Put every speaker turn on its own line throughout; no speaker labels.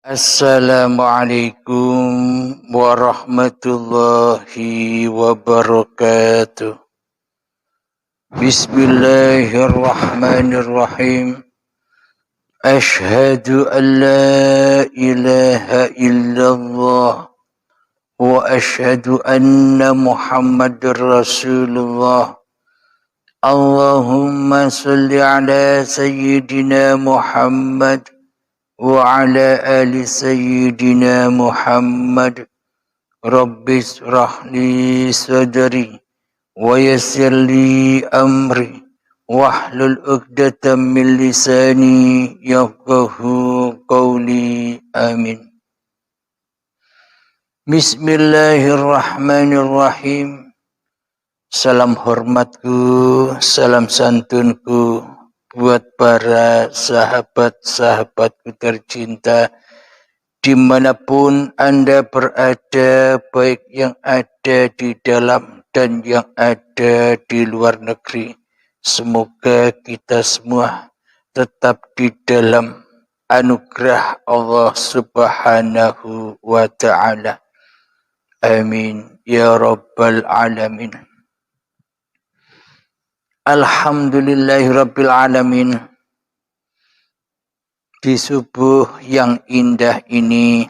Assalamualaikum warahmatullahi wabarakatuh. Bismillahirrahmanirrahim. Ashhadu an la ilaha illallah wa ashhadu anna Muhammadar Rasulullah. Allahumma salli ala sayyidina Muhammad wa ala ali sayyidina Muhammad. Rabbi israh li sadri wa yassir li amri wahlul 'uqdatam min lisani yafqahu qawli. Amin. Bismillahirrahmanirrahim. Salam hormatku, salam santunku buat para sahabat-sahabatku tercinta dimanapun Anda berada, baik yang ada di dalam dan yang ada di luar negeri. Semoga kita semua tetap di dalam anugerah Allah Subhanahu wa ta'ala. Amin ya rabbal alamin. Alhamdulillahirabbil alamin. Di subuh yang indah ini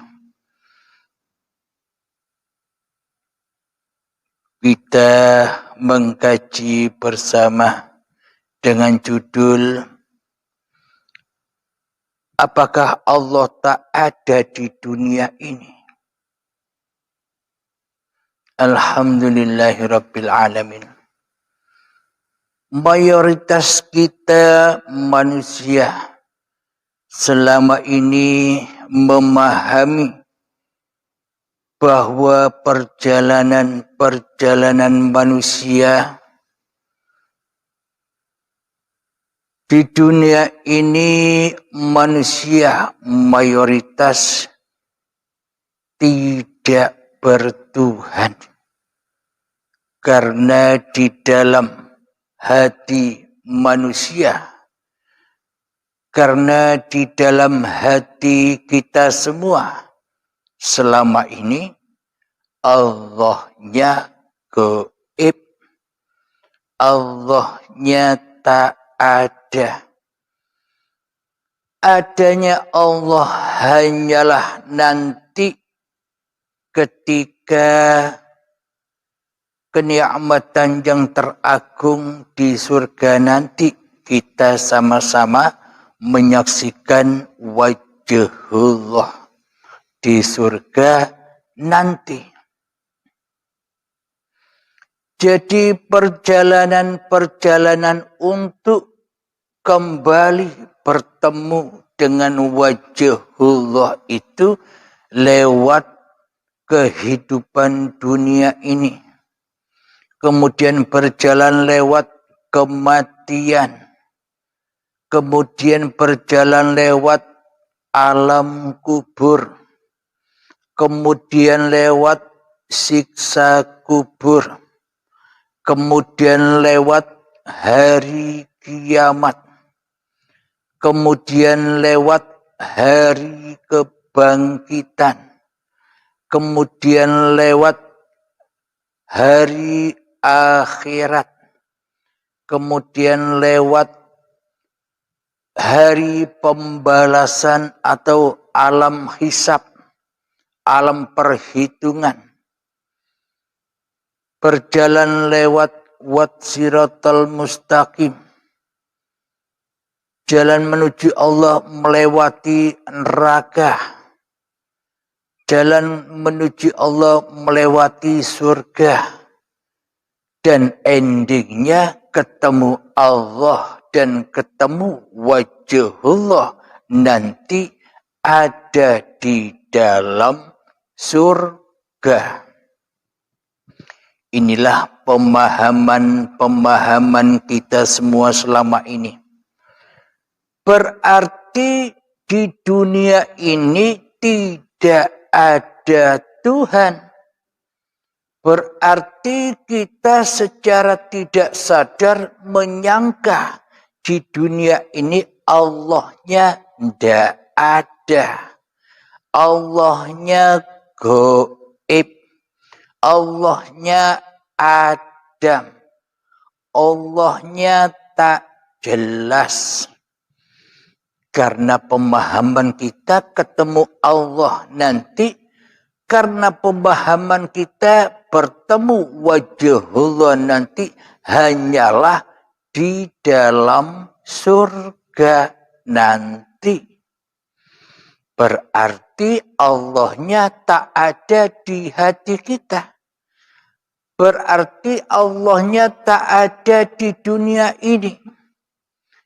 kita mengkaji bersama dengan judul apakah Allah tak ada di dunia ini? Alhamdulillahirabbil alamin. Mayoritas kita manusia selama ini memahami bahwa perjalanan manusia di dunia ini, manusia mayoritas tidak bertuhan. Karena di dalam hati manusia, karena di dalam hati kita semua selama ini Allahnya gaib, Allahnya tak ada. Adanya Allah hanyalah nanti ketika kenikmatan yang teragung di surga nanti kita sama-sama menyaksikan wajhullah di surga nanti. Jadi perjalanan untuk kembali bertemu dengan wajhullah itu lewat kehidupan dunia ini. Kemudian berjalan lewat kematian. Kemudian berjalan lewat alam kubur. Kemudian lewat siksa kubur. Kemudian lewat hari kiamat. Kemudian lewat hari kebangkitan. Kemudian lewat hari akhirat, kemudian lewat hari pembalasan atau alam hisab, alam perhitungan, berjalan lewat siratal mustaqim, jalan menuju Allah melewati neraka, jalan menuju Allah melewati surga. Dan endingnya ketemu Allah dan ketemu wajhullah nanti ada di dalam surga. Inilah pemahaman kita semua selama ini. Berarti di dunia ini tidak ada Tuhan. Berarti kita secara tidak sadar menyangka di dunia ini Allahnya tidak ada. Allahnya gaib, Allahnya Adam, Allahnya tak jelas. Karena pemahaman kita ketemu Allah nanti, karena pemahaman kita bertemu wajahullah nanti hanyalah di dalam surga nanti. Berarti Allahnya tak ada di hati kita. Berarti Allahnya tak ada di dunia ini.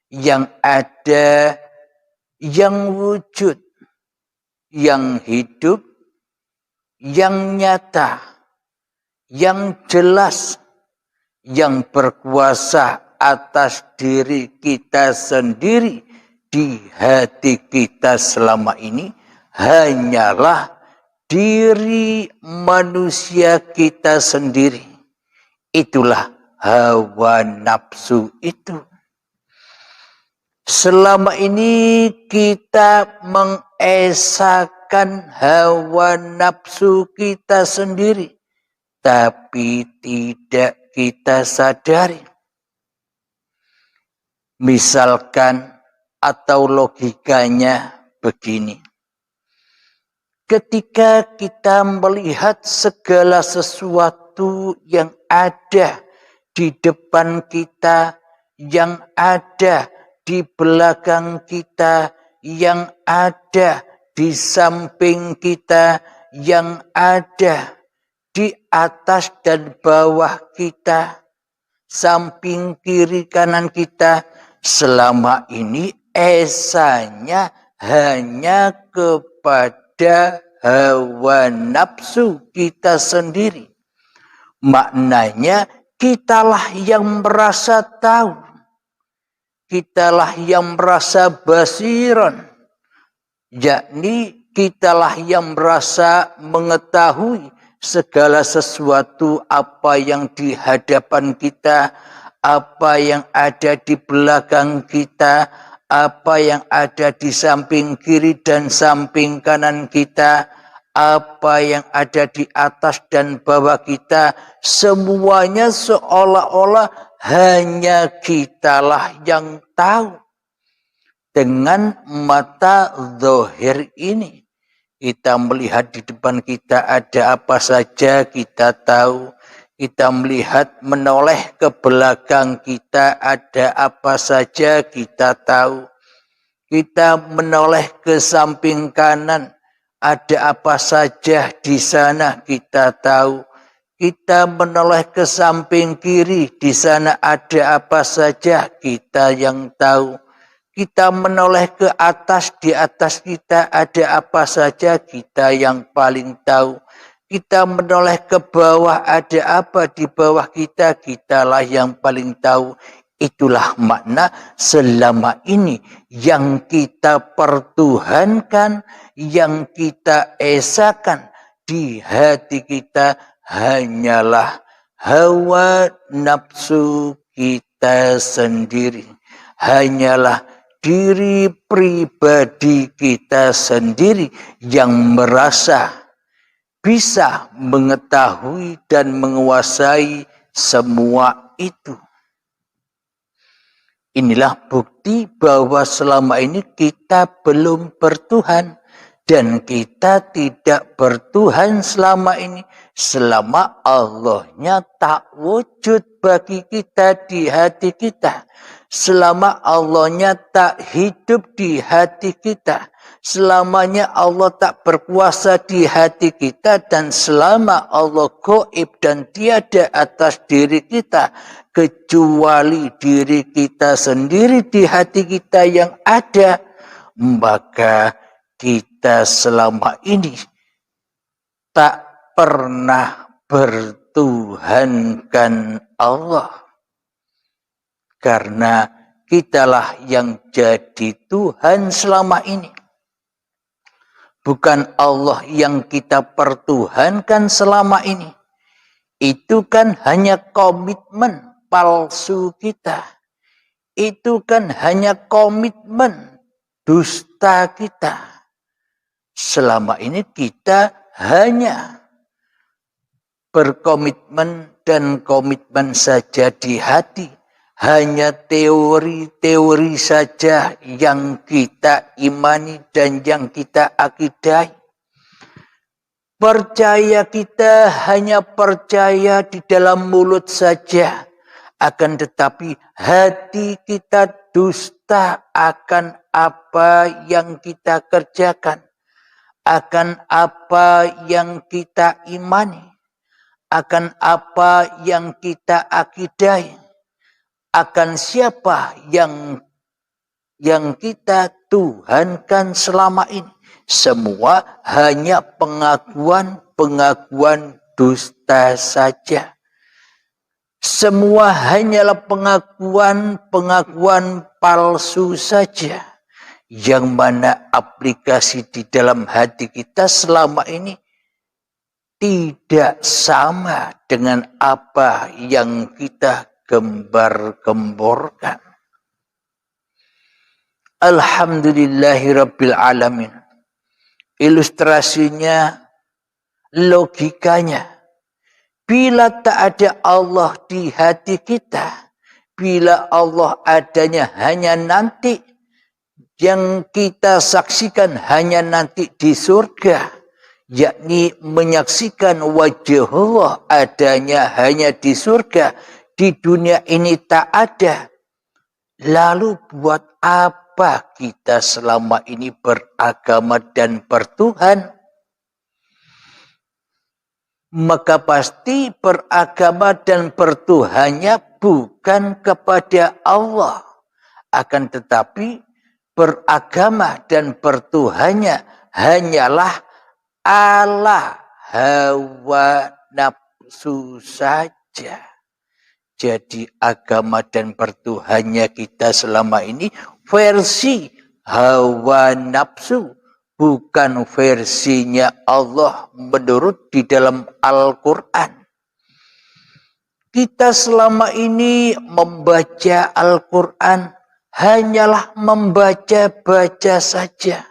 Yang ada, yang wujud, yang hidup, yang nyata, yang jelas, yang berkuasa atas diri kita sendiri di hati kita selama ini hanyalah diri manusia kita sendiri. Itulah hawa nafsu itu. Selama ini kita mengesahkan hawa nafsu kita sendiri, tapi tidak kita sadari. Misalkan atau logikanya begini. Ketika kita melihat segala sesuatu yang ada di depan kita, yang ada di belakang kita, yang ada di samping kita, yang ada di atas dan bawah kita, samping kiri kanan kita, selama ini esanya hanya kepada hawa nafsu kita sendiri. Maknanya kitalah yang merasa tahu, kitalah yang merasa basiron, yakni kitalah yang merasa mengetahui segala sesuatu apa yang di hadapan kita, apa yang ada di belakang kita, apa yang ada di samping kiri dan samping kanan kita, apa yang ada di atas dan bawah kita, semuanya seolah-olah hanya kitalah yang tahu. Dengan mata zahir ini, kita melihat di depan kita ada apa saja kita tahu. Kita melihat menoleh ke belakang kita ada apa saja kita tahu. Kita menoleh ke samping kanan ada apa saja di sana kita tahu. Kita menoleh ke samping kiri di sana ada apa saja kita yang tahu. Kita menoleh ke atas, di atas kita ada apa saja kita yang paling tahu. Kita menoleh ke bawah, ada apa di bawah kita, kitalah yang paling tahu. Itulah makna selama ini yang kita pertuhankan, yang kita esakan di hati kita hanyalah hawa nafsu kita sendiri. Hanyalah diri pribadi kita sendiri yang merasa bisa mengetahui dan menguasai semua itu. Inilah bukti bahwa selama ini kita belum bertuhan. Dan kita tidak bertuhan selama ini. Selama Allahnya tak wujud bagi kita di hati kita. Selama Allahnya tak hidup di hati kita. Selamanya Allah tak berkuasa di hati kita. Dan selama Allah gaib dan tiada atas diri kita. Kecuali diri kita sendiri di hati kita yang ada. Maka kita selama ini tak pernah bertuhankan Allah. Karena kitalah yang jadi Tuhan selama ini. Bukan Allah yang kita pertuhankan selama ini. Itu kan hanya komitmen palsu kita. Itu kan hanya komitmen dusta kita. selama ini kita hanya berkomitmen dan komitmen saja di hati. Hanya teori-teori saja yang kita imani dan yang kita akidai. Percaya kita hanya percaya di dalam mulut saja. Akan tetapi hati kita dusta akan apa yang kita kerjakan. Akan apa yang kita imani. Akan apa yang kita akidai. Akan siapa yang kita tuhankan selama ini. Semua hanya pengakuan dusta saja. Semua hanyalah pengakuan palsu saja. Yang mana aplikasi di dalam hati kita selama ini tidak sama dengan apa yang kita gembar-gemborkan. Alhamdulillahirabbil alamin. Ilustrasinya, logikanya. Bila tak ada Allah di hati kita, bila Allah adanya hanya nanti, yang kita saksikan hanya nanti di surga, yakni menyaksikan wajah Allah adanya hanya di surga, di dunia ini tak ada. Lalu buat apa kita selama ini beragama dan bertuhan? Maka pasti beragama dan bertuhannya bukan kepada Allah. Akan tetapi beragama dan bertuhannya hanyalah ala hawa nafsu saja. Jadi agama dan bertuhannya kita selama ini versi hawa nafsu. Bukan versinya Allah menurut di dalam Al-Quran. Kita selama ini membaca Al-Quran hanyalah membaca-baca saja.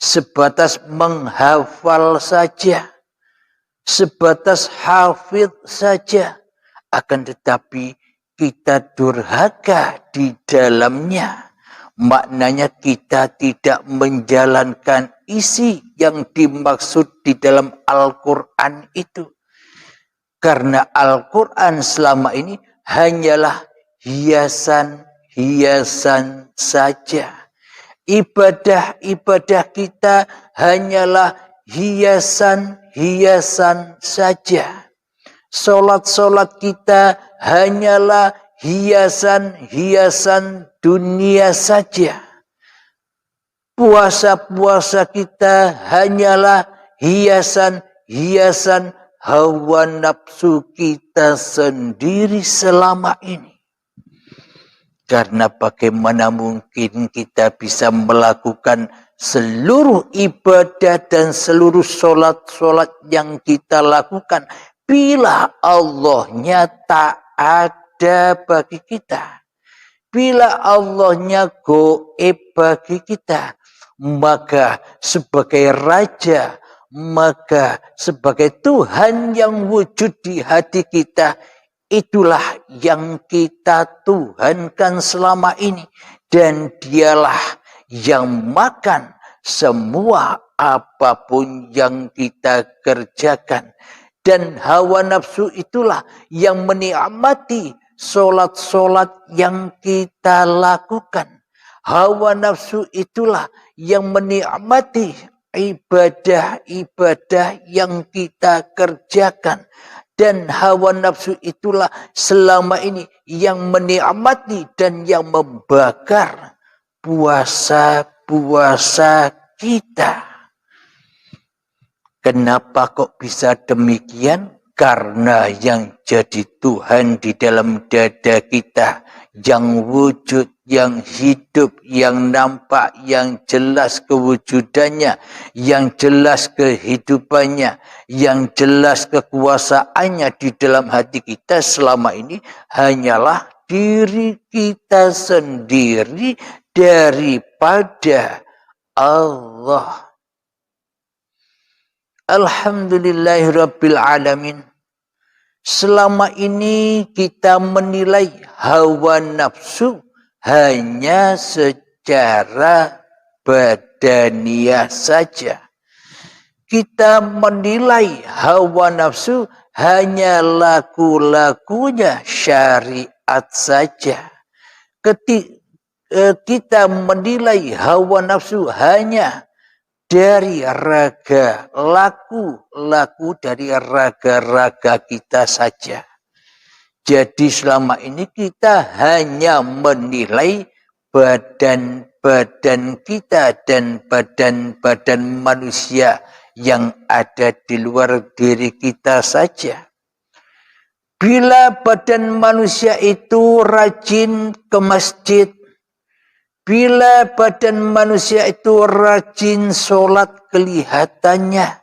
Sebatas menghafal saja. Sebatas hafid saja. Akan tetapi kita durhaka di dalamnya. Maknanya kita tidak menjalankan isi yang dimaksud di dalam Al-Quran itu. Karena Al-Quran selama ini hanyalah hiasan-hiasan saja. Ibadah-ibadah kita hanyalah hiasan-hiasan saja. Solat-solat kita hanyalah hiasan-hiasan dunia saja. Puasa-puasa kita hanyalah hiasan-hiasan hawa nafsu kita sendiri selama ini. Karena bagaimana mungkin kita bisa melakukan seluruh ibadah dan seluruh solat-solat yang kita lakukan bila Allahnya tak ada bagi kita. Bila Allahnya goib bagi kita, maka sebagai Raja, maka sebagai Tuhan yang wujud di hati kita, itulah yang kita tuhankan selama ini. Dan dialah yang makan semua apapun yang kita kerjakan. Dan hawa nafsu itulah yang menikmati solat-solat yang kita lakukan. Hawa nafsu itulah yang menikmati ibadah-ibadah yang kita kerjakan. Dan hawa nafsu itulah selama ini yang menikmati dan yang membakar puasa-puasa kita. Kenapa kok bisa demikian? Karena yang jadi Tuhan di dalam dada kita, yang wujud, yang hidup, yang nampak, yang jelas kewujudannya, yang jelas kehidupannya, yang jelas kekuasaannya di dalam hati kita selama ini hanyalah diri kita sendiri daripada Allah. Alhamdulillahirabbil alamin. Selama ini kita menilai hawa nafsu hanya secara badaniah saja. Kita menilai hawa nafsu hanya laku-lakunya syariat saja. Kita menilai hawa nafsu hanya dari raga laku dari raga-raga kita saja. Jadi selama ini kita hanya menilai badan-badan kita dan badan-badan manusia yang ada di luar diri kita saja. Bila badan manusia itu rajin ke masjid, bila badan manusia itu rajin sholat kelihatannya,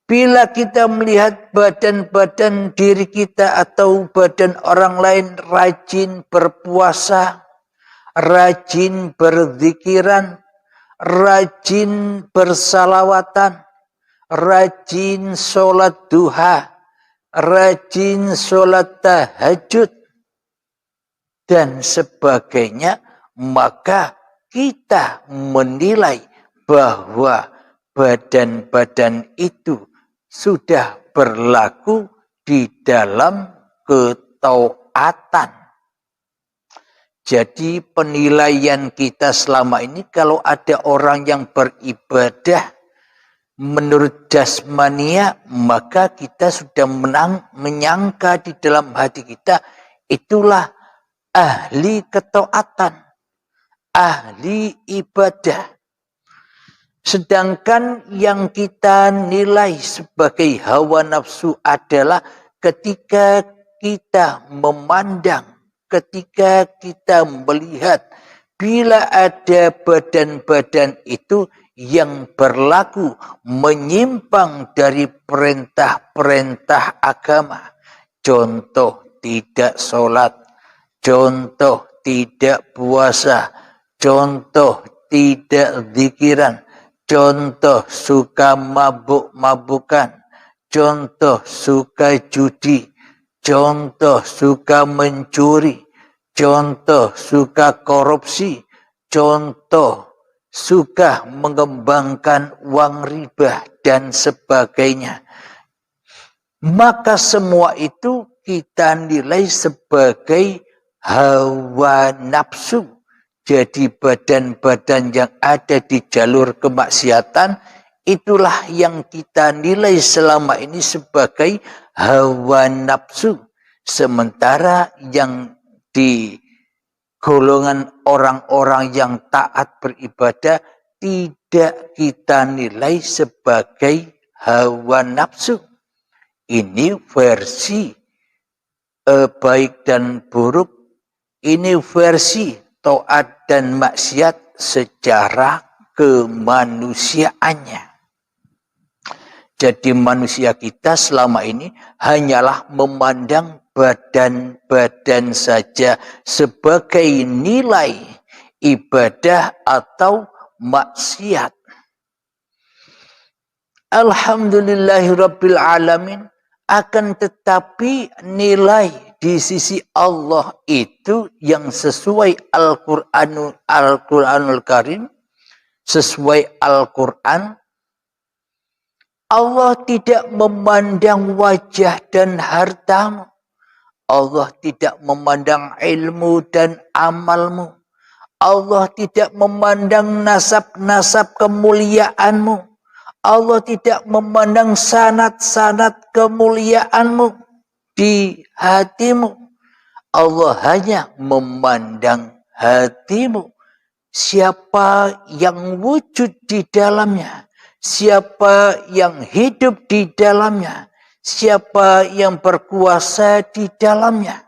bila kita melihat badan-badan diri kita atau badan orang lain rajin berpuasa, rajin berzikiran, rajin bersalawatan, rajin sholat duha, rajin sholat tahajud, dan sebagainya, maka kita menilai bahwa badan-badan itu sudah berlaku di dalam ketaatan. Jadi penilaian kita selama ini, kalau ada orang yang beribadah menurut jasmania, maka kita sudah menyangka di dalam hati kita, itulah ahli ketaatan, ahli ibadah. Sedangkan yang kita nilai sebagai hawa nafsu adalah ketika kita memandang, ketika kita melihat, bila ada badan-badan itu yang berlaku menyimpang dari perintah-perintah agama. Contoh tidak sholat, contoh tidak puasa, contoh tidak zikiran, contoh suka mabuk-mabukan, contoh suka judi, contoh suka mencuri, contoh suka korupsi, contoh suka mengembangkan uang riba dan sebagainya. Maka semua itu kita nilai sebagai hawa nafsu. Jadi badan-badan yang ada di jalur kemaksiatan, itulah yang kita nilai selama ini sebagai hawa nafsu. Sementara yang di golongan orang-orang yang taat beribadah tidak kita nilai sebagai hawa nafsu. Ini versi baik dan buruk, ini versi taat dan maksiat secara kemanusiaannya. Jadi manusia kita selama ini hanyalah memandang badan-badan saja sebagai nilai ibadah atau maksiat. Alhamdulillahirabbil alamin. Akan tetapi nilai di sisi Allah itu yang sesuai Al-Quranul Karim, sesuai Al-Quran, Allah tidak memandang wajah dan hartamu. Allah tidak memandang ilmu dan amalmu. Allah tidak memandang nasab-nasab kemuliaanmu. Allah tidak memandang sanad-sanad kemuliaanmu di hatimu. Allah hanya memandang hatimu. Siapa yang wujud di dalamnya, siapa yang hidup di dalamnya, siapa yang berkuasa di dalamnya.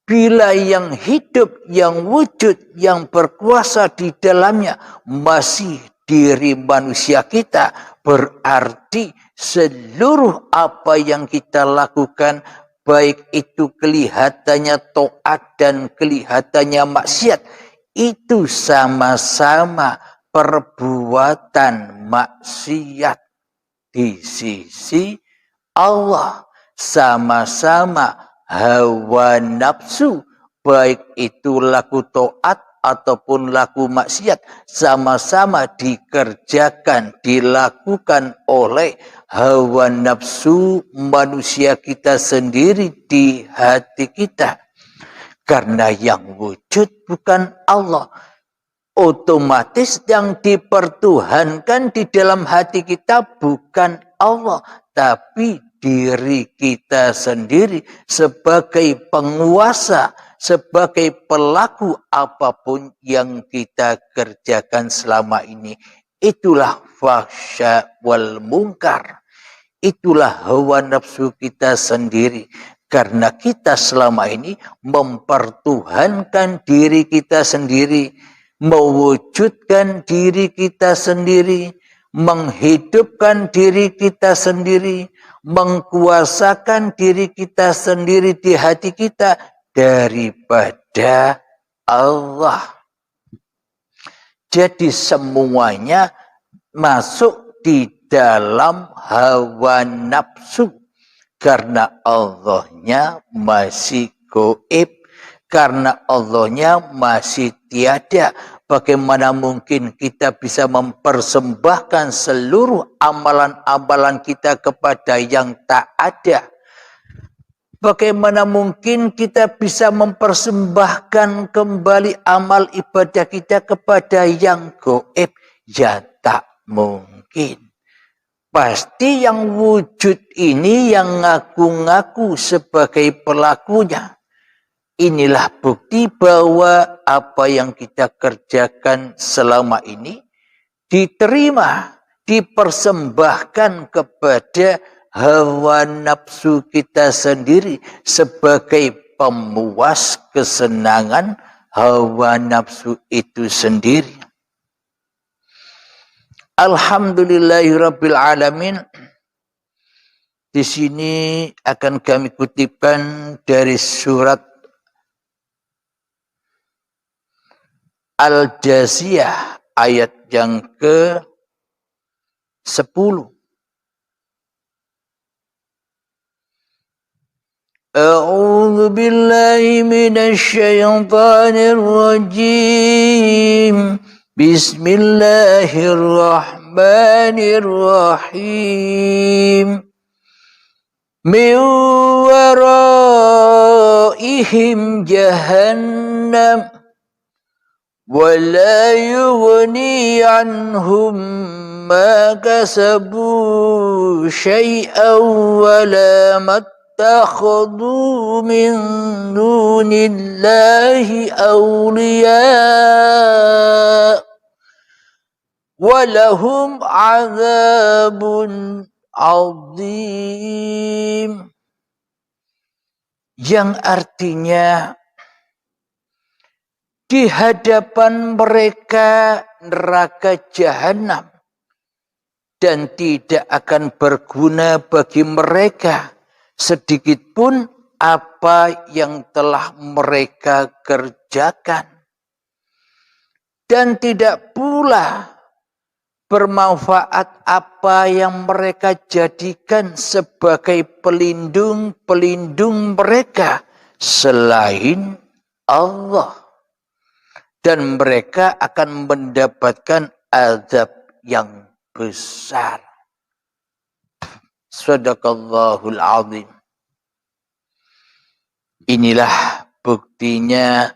Bila yang hidup, yang wujud, yang berkuasa di dalamnya masih diri manusia kita, berarti seluruh apa yang kita lakukan, baik itu kelihatannya taat dan kelihatannya maksiat, itu sama-sama perbuatan maksiat. di sisi Allah. Sama-sama hawa nafsu, baik itu laku taat ataupun laku maksiat, sama-sama dikerjakan, dilakukan oleh hawa nafsu manusia kita sendiri di hati kita. Karena yang wujud bukan Allah. Otomatis yang dipertuhankan di dalam hati kita bukan Allah, tapi diri kita sendiri sebagai penguasa, sebagai pelaku apapun yang kita kerjakan selama ini. Itulah fahsya wal mungkar. Itulah hawa nafsu kita sendiri. Karena kita selama ini mempertuhankan diri kita sendiri, mewujudkan diri kita sendiri, menghidupkan diri kita sendiri, mengkuasakan diri kita sendiri di hati kita daripada Allah. Jadi semuanya masuk di dalam hawa nafsu. Karena Allahnya masih gaib, karena Allahnya masih tiada. Bagaimana mungkin kita bisa mempersembahkan seluruh amalan-amalan kita kepada yang tak ada? Bagaimana mungkin kita bisa mempersembahkan kembali amal ibadah kita kepada yang gaib? Ya tak mungkin. Pasti yang wujud ini yang ngaku-ngaku sebagai pelakunya. Inilah bukti bahwa apa yang kita kerjakan selama ini diterima, dipersembahkan kepada hawa nafsu kita sendiri sebagai pemuas kesenangan hawa nafsu itu sendiri. Alhamdulillahirabbil alamin. Di sini akan kami kutipkan dari surat Al-Jasiyah ayat yang ke-10. A'udzu billahi minasy syaithanir rajim. Bismillahirrahmanirrahim. Min waraihim jahannam wa la yughni anhum ma kasabu syai'an wa la mattakhadhu min dunillahi awliya walahum azabun azim. Yang artinya di hadapan mereka neraka jahanam dan tidak akan berguna bagi mereka sedikit pun apa yang telah mereka kerjakan, dan tidak pula bermanfaat apa yang mereka jadikan sebagai pelindung-pelindung mereka selain Allah. Dan mereka akan mendapatkan azab yang besar. Shadaqallahul azim. Inilah buktinya,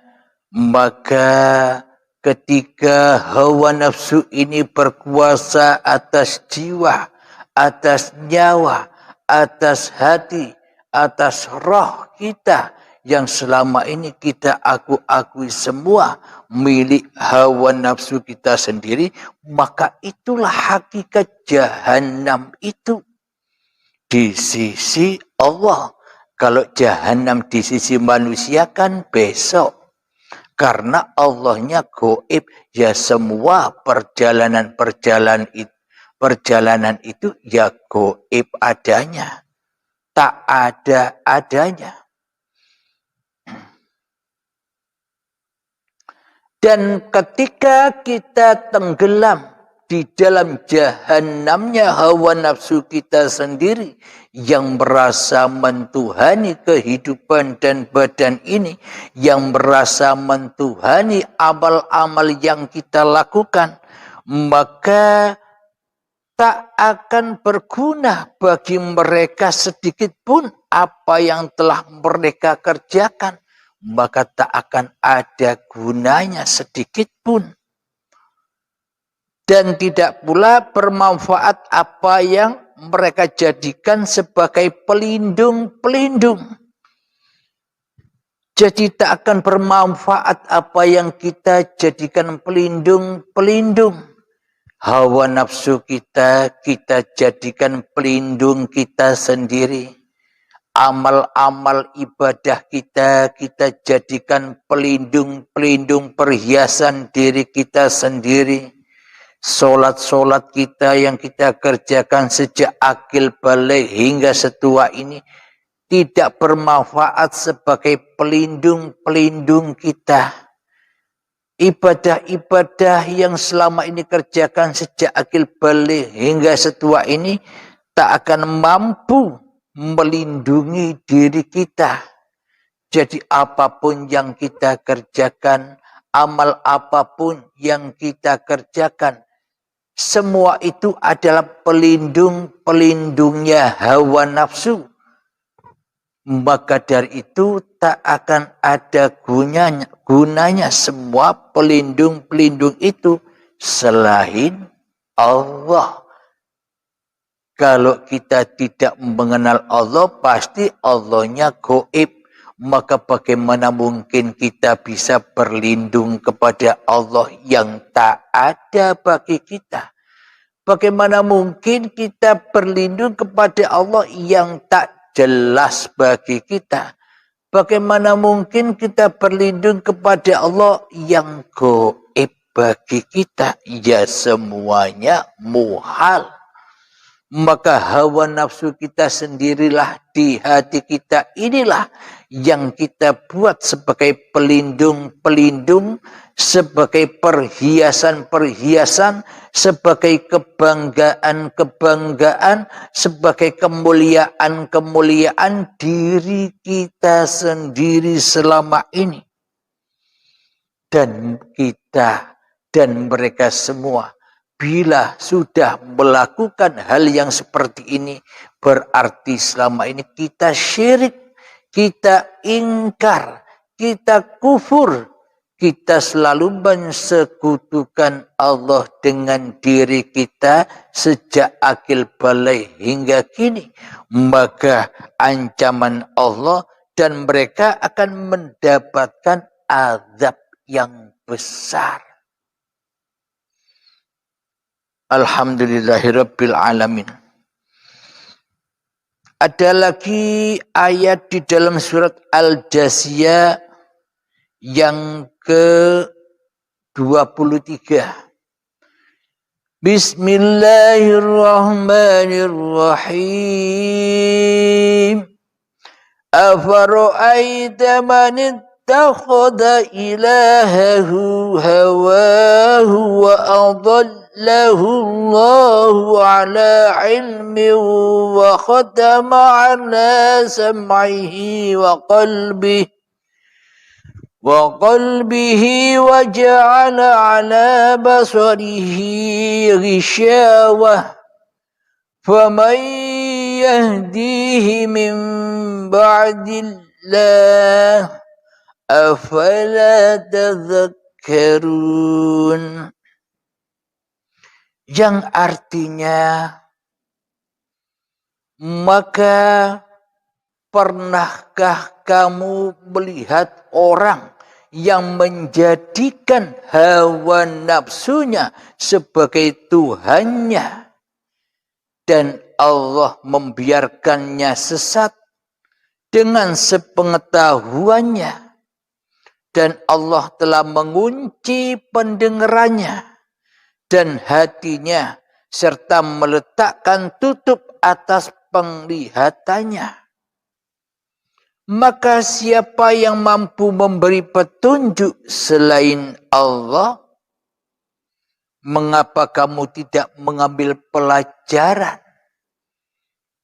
maka ketika hawa nafsu ini berkuasa atas jiwa, atas nyawa, atas hati, atas roh kita yang selama ini kita akui semua milik hawa nafsu kita sendiri, maka itulah hakikat jahanam itu di sisi Allah. Kalau jahanam di sisi manusia kan besok. Karena Allahnya gaib, ya semua perjalanan itu ya gaib adanya. Tak ada adanya. Dan ketika kita tenggelam di dalam jahannamnya hawa nafsu kita sendiri yang merasa mentuhani kehidupan dan badan ini, yang merasa mentuhani amal-amal yang kita lakukan, maka tak akan berguna bagi mereka sedikit pun apa yang telah mereka kerjakan, maka tak akan ada gunanya sedikit pun. Dan tidak pula bermanfaat apa yang mereka jadikan sebagai pelindung-pelindung. Jadi tak akan bermanfaat apa yang kita jadikan pelindung-pelindung. Hawa nafsu kita jadikan pelindung kita sendiri. Amal-amal ibadah kita jadikan pelindung-pelindung perhiasan diri kita sendiri. Solat-solat kita yang kita kerjakan sejak akil balik hingga setua ini tidak bermanfaat sebagai pelindung-pelindung kita. Ibadah-ibadah yang selama ini kerjakan sejak akil balik hingga setua ini tak akan mampu melindungi diri kita. Jadi apapun yang kita kerjakan, amal apapun yang kita kerjakan, semua itu adalah pelindung-pelindungnya hawa nafsu. Maka dari itu tak akan ada gunanya semua pelindung-pelindung itu selain Allah. Kalau kita tidak mengenal Allah, pasti Allahnya gaib. Maka bagaimana mungkin kita bisa berlindung kepada Allah yang tak ada bagi kita? Bagaimana mungkin kita berlindung kepada Allah yang tak jelas bagi kita? Bagaimana mungkin kita berlindung kepada Allah yang gaib bagi kita? Ya semuanya muhal. Maka hawa nafsu kita sendirilah di hati kita inilah yang kita buat sebagai pelindung-pelindung, sebagai perhiasan-perhiasan, sebagai kebanggaan-kebanggaan, sebagai kemuliaan-kemuliaan diri kita sendiri selama ini. Dan kita dan mereka semua bila sudah melakukan hal yang seperti ini, berarti selama ini kita syirik, kita ingkar, kita kufur, kita selalu mensekutukan Allah dengan diri kita sejak akil balik hingga kini. Maka ancaman Allah dan mereka akan mendapatkan azab yang besar. Alhamdulillahirabbil alamin. Ada lagi ayat di dalam surat Al-Jasiyah yang ke-23. Bismillahirrahmanirrahim. Afara'aita man ittakhadha ilahahu hawahu wa adallahu Allahu ala ilmin wa khatama ala sam'ihi wa qalbihi wa ja'ala ala basarihi ghishawah faman yahdihi min ba'dillah afala tadhakkarun. Yang artinya, maka pernahkah kamu melihat orang yang menjadikan hawa nafsunya sebagai Tuhannya dan Allah membiarkannya sesat dengan sepengetahuannya, dan Allah telah mengunci pendengarannya dan hatinya serta meletakkan tutup atas penglihatannya. Maka siapa yang mampu memberi petunjuk selain Allah? Mengapa kamu tidak mengambil pelajaran?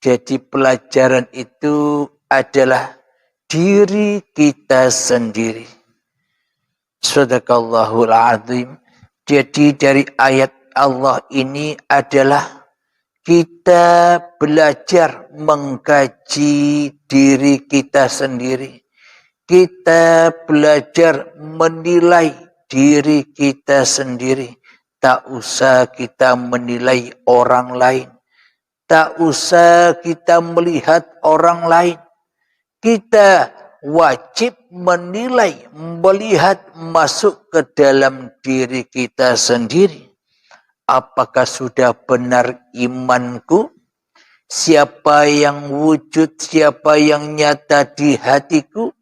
Jadi pelajaran itu adalah diri kita sendiri. Sadaqallahul azim. Jadi dari ayat Allah ini adalah kita belajar mengkaji diri kita sendiri. Kita belajar menilai diri kita sendiri. Tak usah kita menilai orang lain. Tak usah kita melihat orang lain. Kita wajib menilai, melihat masuk ke dalam diri kita sendiri. Apakah sudah benar imanku? Siapa yang wujud, siapa yang nyata di hatiku?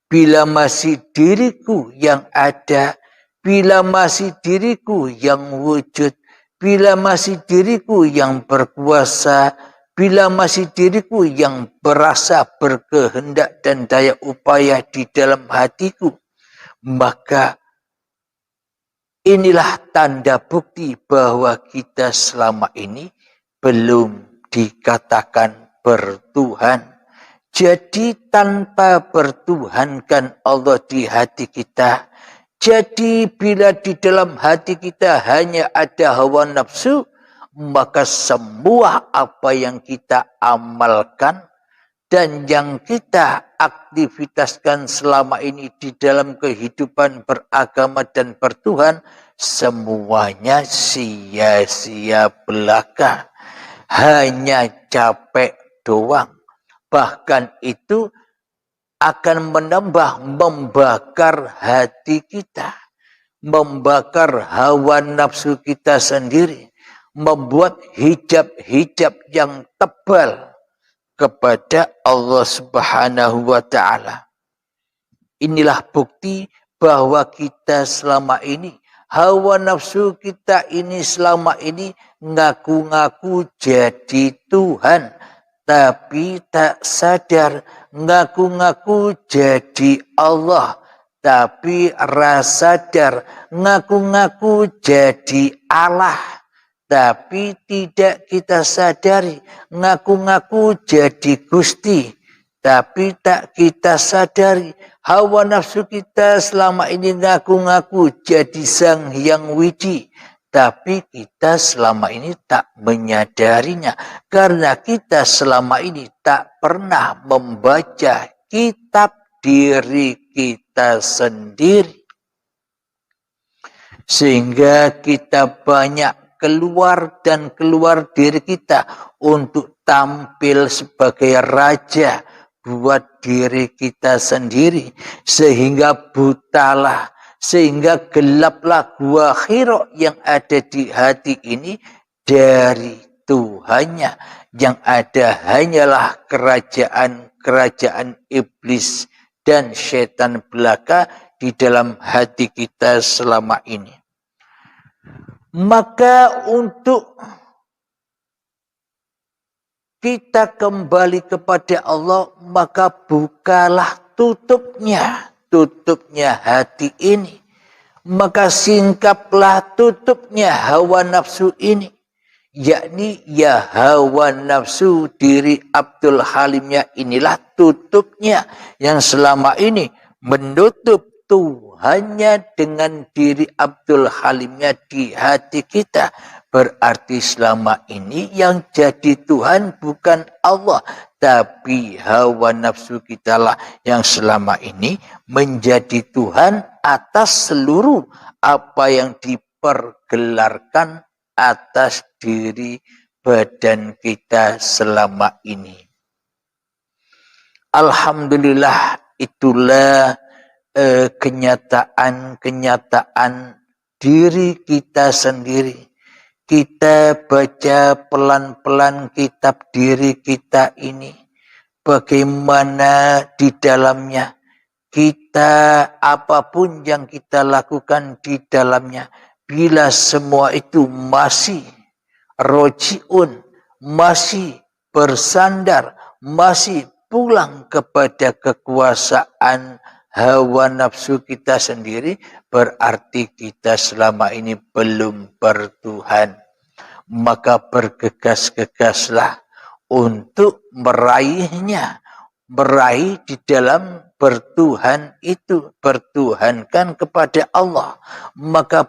Bila masih diriku yang ada, bila masih diriku yang wujud, bila masih diriku yang berkuasa, bila masih diriku yang berasa, berkehendak dan daya upaya di dalam hatiku, maka inilah tanda bukti bahwa kita selama ini belum dikatakan bertuhan. Jadi tanpa bertuhankan Allah di hati kita, jadi bila di dalam hati kita hanya ada hawa nafsu, maka semua apa yang kita amalkan dan yang kita aktivitaskan selama ini di dalam kehidupan beragama dan bertuhan, semuanya sia-sia belaka. Hanya capek doang. Bahkan itu akan menambah membakar hati kita. Membakar hawa nafsu kita sendiri. Membuat hijab-hijab yang tebal kepada Allah Subhanahu wa ta'ala. Inilah bukti bahwa kita selama ini, hawa nafsu kita ini selama ini ngaku-ngaku jadi Tuhan. Tapi tak sadar ngaku-ngaku jadi Allah. Tapi rasa sadar ngaku-ngaku jadi Allah. Tapi tidak kita sadari ngaku-ngaku jadi Gusti. Tapi tak kita sadari hawa nafsu kita selama ini ngaku-ngaku jadi Sang Hyang Widi. Tapi kita selama ini tak menyadarinya. Karena kita selama ini tak pernah membaca kitab diri kita sendiri. Sehingga kita banyak keluar dan keluar diri kita untuk tampil sebagai raja buat diri kita sendiri. Sehingga butalah, sehingga gelaplah gua Hira yang ada di hati ini dari Tuhannya. Yang ada hanyalah kerajaan iblis dan setan belaka di dalam hati kita selama ini. Maka untuk kita kembali kepada Allah, maka bukalah tutupnya hati ini. Maka singkaplah tutupnya hawa nafsu ini. Yakni ya hawa nafsu diri Abdul Halimnya inilah tutupnya yang selama ini menutup Tuhannya dengan diri Abdul Halimnya di hati kita. Berarti selama ini yang jadi Tuhan bukan Allah, tapi hawa nafsu kita lah yang selama ini menjadi Tuhan atas seluruh apa yang dipergelarkan atas diri badan kita selama ini. Alhamdulillah, itulah kenyataan diri kita sendiri. Kita baca pelan-pelan kitab diri kita ini. Bagaimana di dalamnya kita, apapun yang kita lakukan di dalamnya, bila semua itu masih rojiun, masih bersandar, masih pulang kepada kekuasaan hawa nafsu kita sendiri, berarti kita selama ini belum bertuhan. Maka bergegas-gegaslah untuk meraihnya. Meraih di dalam bertuhan itu, bertuhankan kepada Allah. Maka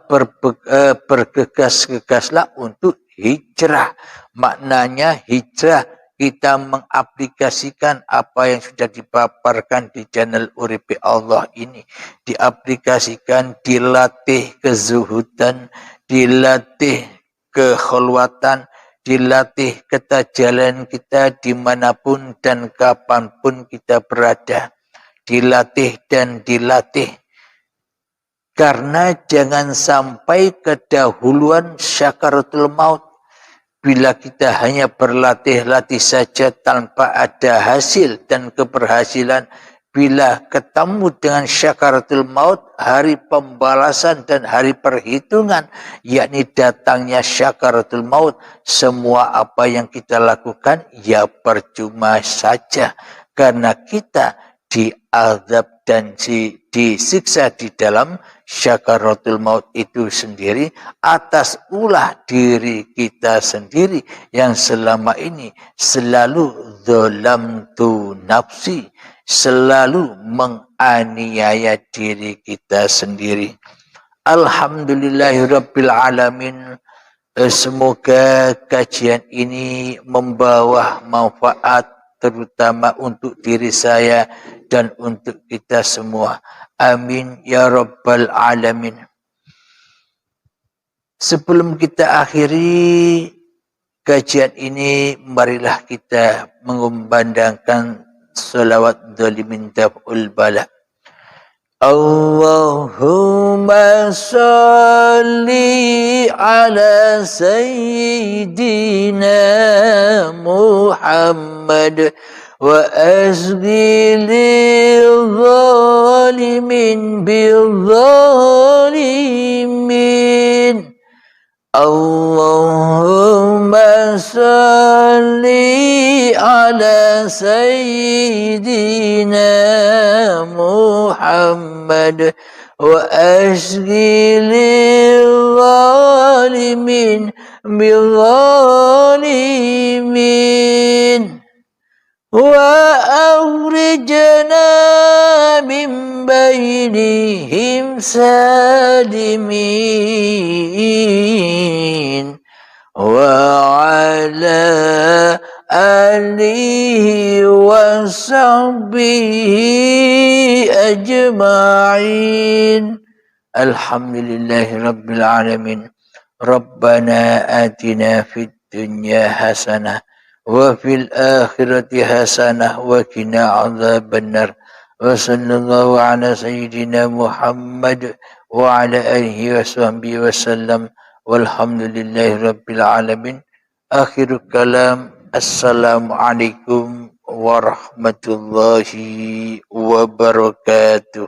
bergegas-gegaslah untuk hijrah. Maknanya hijrah, kita mengaplikasikan apa yang sudah dipaparkan di channel Uripi Allah ini. Diaplikasikan, dilatih kezuhudan, dilatih kekhulwatan, dilatih ketajalan kita dimanapun dan kapanpun kita berada. Dilatih dan dilatih. Karena jangan sampai kedahuluan syakaratul maut. Bila kita hanya berlatih-latih saja tanpa ada hasil dan keberhasilan, bila ketemu dengan syakaratul maut, hari pembalasan dan hari perhitungan, yakni datangnya syakaratul maut, semua apa yang kita lakukan ya percuma saja, karena kita diazab dan disiksa di dalam syakaratul maut itu sendiri atas ulah diri kita sendiri yang selama ini selalu zalamtu nafsi, selalu menganiaya diri kita sendiri. Alhamdulillahirabbil alamin. Semoga kajian ini membawa manfaat terutama untuk diri saya dan untuk kita semua. Amin ya rabbal alamin. Sebelum kita akhiri kajian ini, marilah kita mengumandangkan salawat dhalimin taf'ul bala. Allahumma salli ala sayyidina Muhammad wa asghil zalimin bil zalimin. Allahumma salli ala sayyidina Muhammad wa asghil zalimin bil zalimin. وأخرجنا من بينهم سالمين وعلى آله وصحبه أجمعين. الحمد لله رب العالمين. ربنا آتنا في الدنيا حسنة وفي الآخرة حسنة وقنا عذاب النار. وصلى الله على سيدنا محمد وعلى آله وصحبه وسلم والحمد لله رب العالمين. آخر كلام. السلام عليكم warahmatullahi wabarakatuh.